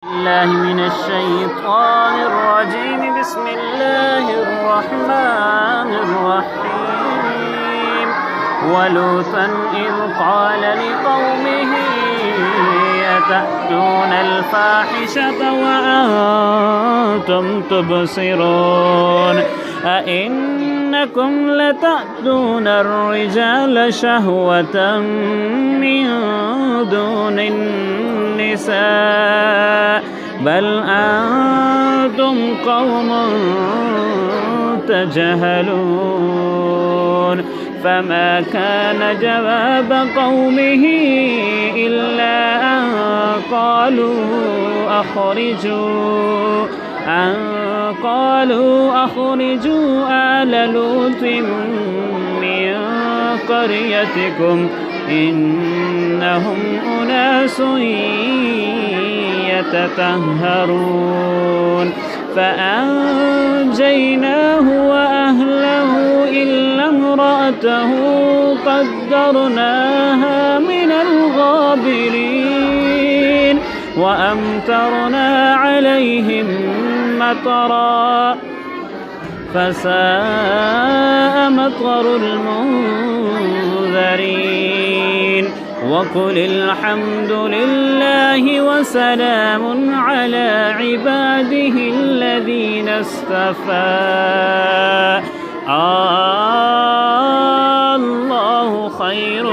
الله من الشيطان الرجيم. بسم الله الرحمن الرحيم. ولوطا إذ قال لقومه أتأتون الفاحشة وأنتم تبصرون أئنكم لتأتون الرجال شهوة من دون النساء بل أنتم قوم تجهلون. فما كان جواب قومه إلا أن قالوا أخرجوا آل لوط من قريتكم إنهم أناس يتطهرون. فأنجيناه وأهله إلا امرأته قدرناها من الغابرين وأمطرنا عليهم مطرا فساء مطر المنذرين. وقل الحمد لله وسلام على عباده الذين اصطفى الله خير